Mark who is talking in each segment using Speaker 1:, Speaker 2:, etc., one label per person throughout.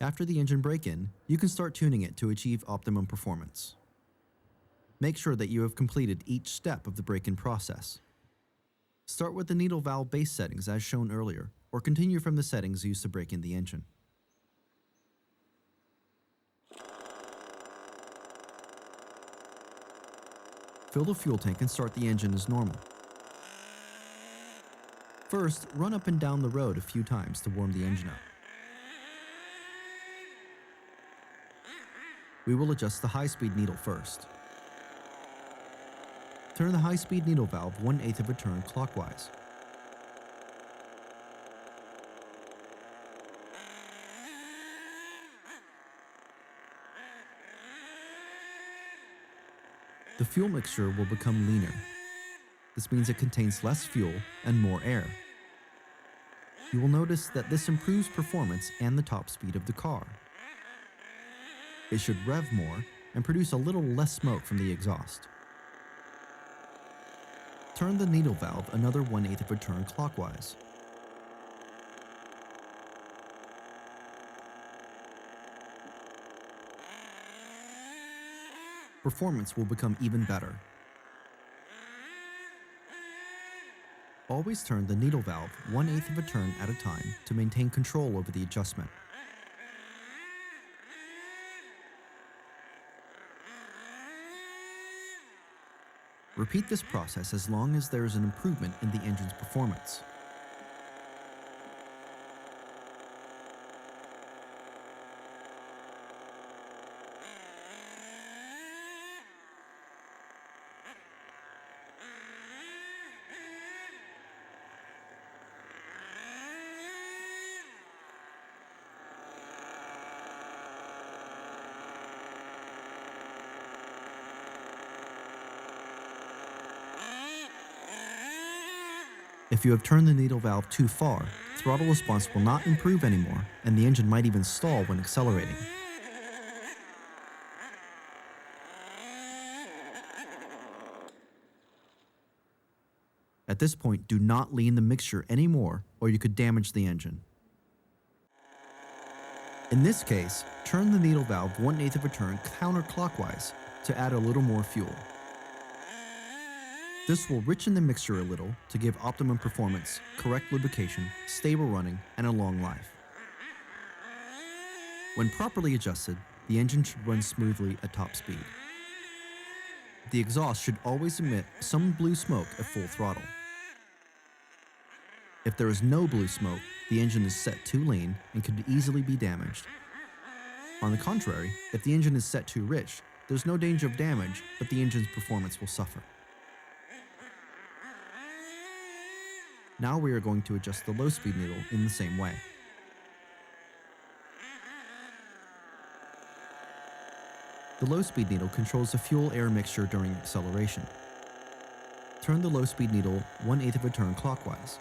Speaker 1: After the engine break-in, you can start tuning it to achieve optimum performance. Make sure that you have completed each step of the break-in process. Start with the needle valve base settings as shown earlier, or continue from the settings used to break in the engine. Fill the fuel tank and start the engine as normal. First, run up and down the road a few times to warm the engine up. We will adjust the high-speed needle first. Turn the high-speed needle valve 1/8 of a turn clockwise. The fuel mixture will become leaner. This means it contains less fuel and more air. You will notice that this improves performance and the top speed of the car. It should rev more and produce a little less smoke from the exhaust. Turn the needle valve another 1/8 of a turn clockwise. Performance will become even better. Always turn the needle valve 1/8 of a turn at a time to maintain control over the adjustment. Repeat this process as long as there is an improvement in the engine's performance. If you have turned the needle valve too far, throttle response will not improve anymore, and the engine might even stall when accelerating. At this point, do not lean the mixture anymore, or you could damage the engine. In this case, turn the needle valve 1/8 of a turn counterclockwise to add a little more fuel. This will richen the mixture a little to give optimum performance, correct lubrication, stable running, and a long life. When properly adjusted, the engine should run smoothly at top speed. The exhaust should always emit some blue smoke at full throttle. If there is no blue smoke, the engine is set too lean and could easily be damaged. On the contrary, if the engine is set too rich, there's no danger of damage, but the engine's performance will suffer. Now we are going to adjust the low-speed needle in the same way. The low-speed needle controls the fuel-air mixture during acceleration. Turn the low-speed needle 1/8 of a turn clockwise.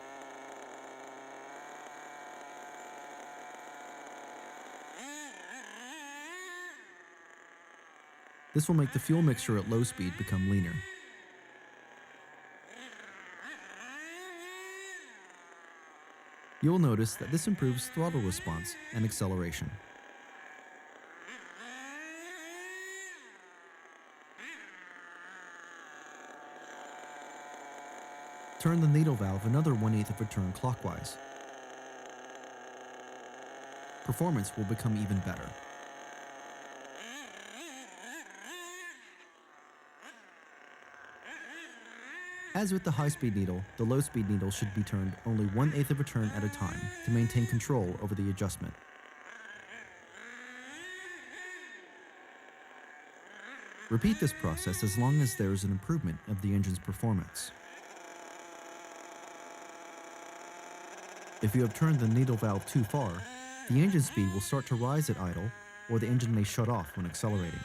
Speaker 1: This will make the fuel mixture at low speed become leaner. You will notice that this improves throttle response and acceleration. Turn the needle valve another 1/8 of a turn clockwise. Performance will become even better. As with the high-speed needle, the low-speed needle should be turned only 1/8 of a turn at a time to maintain control over the adjustment. Repeat this process as long as there is an improvement of the engine's performance. If you have turned the needle valve too far, the engine speed will start to rise at idle, or the engine may shut off when accelerating.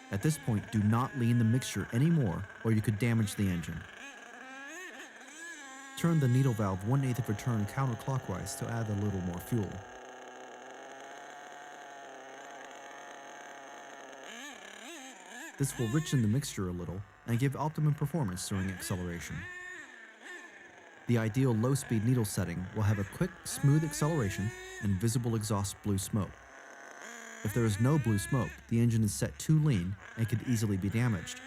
Speaker 1: At this point, do not lean the mixture anymore, or you could damage the engine. Turn the needle valve 1/8 of a turn counterclockwise to add a little more fuel. This will richen the mixture a little and give optimum performance during acceleration. The ideal low-speed needle setting will have a quick, smooth acceleration and visible exhaust blue smoke. If there is no blue smoke, the engine is set too lean and could easily be damaged.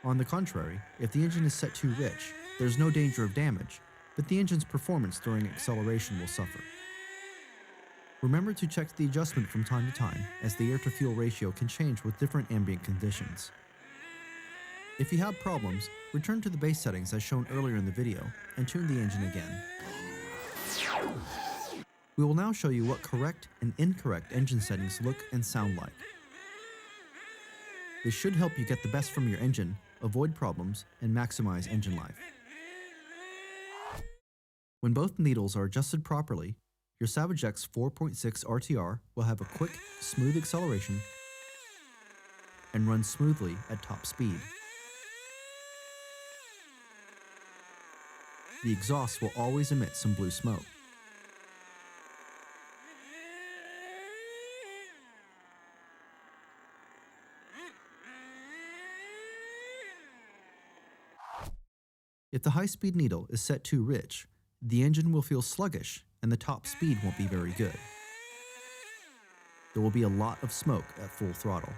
Speaker 1: On the contrary, if the engine is set too rich, there's no danger of damage, but the engine's performance during acceleration will suffer. Remember to check the adjustment from time to time, as the air-to-fuel ratio can change with different ambient conditions. If you have problems, return to the base settings as shown earlier in the video and tune the engine again. We will now show you what correct and incorrect engine settings look and sound like. This should help you get the best from your engine, avoid problems, and maximize engine life. When both needles are adjusted properly, your Savage X 4.6 RTR will have a quick, smooth acceleration and run smoothly at top speed. The exhaust will always emit some blue smoke. If the high-speed needle is set too rich, the engine will feel sluggish and the top speed won't be very good. There will be a lot of smoke at full throttle.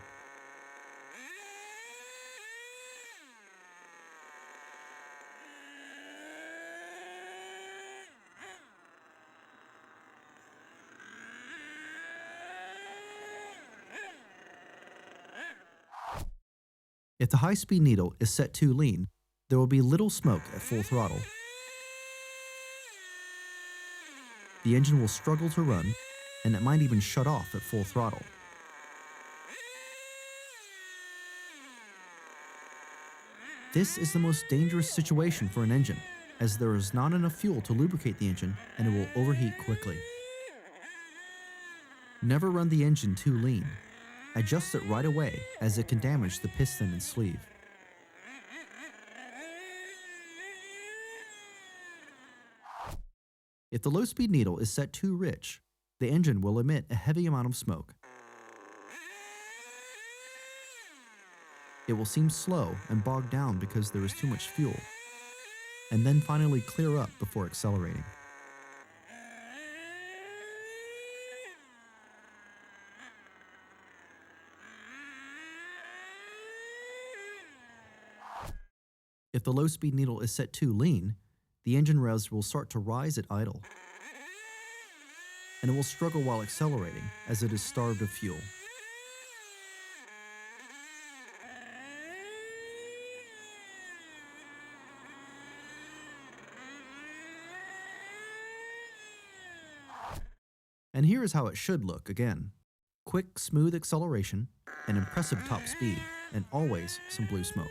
Speaker 1: If the high-speed needle is set too lean, there will be little smoke at full throttle. The engine will struggle to run, and it might even shut off at full throttle. This is the most dangerous situation for an engine, as there is not enough fuel to lubricate the engine and it will overheat quickly. Never run the engine too lean. Adjust it right away, as it can damage the piston and sleeve. If the low-speed needle is set too rich, the engine will emit a heavy amount of smoke. It will seem slow and bogged down because there is too much fuel, and then finally clear up before accelerating. If the low-speed needle is set too lean, the engine revs will start to rise at idle, and it will struggle while accelerating as it is starved of fuel. And here is how it should look again. Quick, smooth acceleration, an impressive top speed, and always some blue smoke.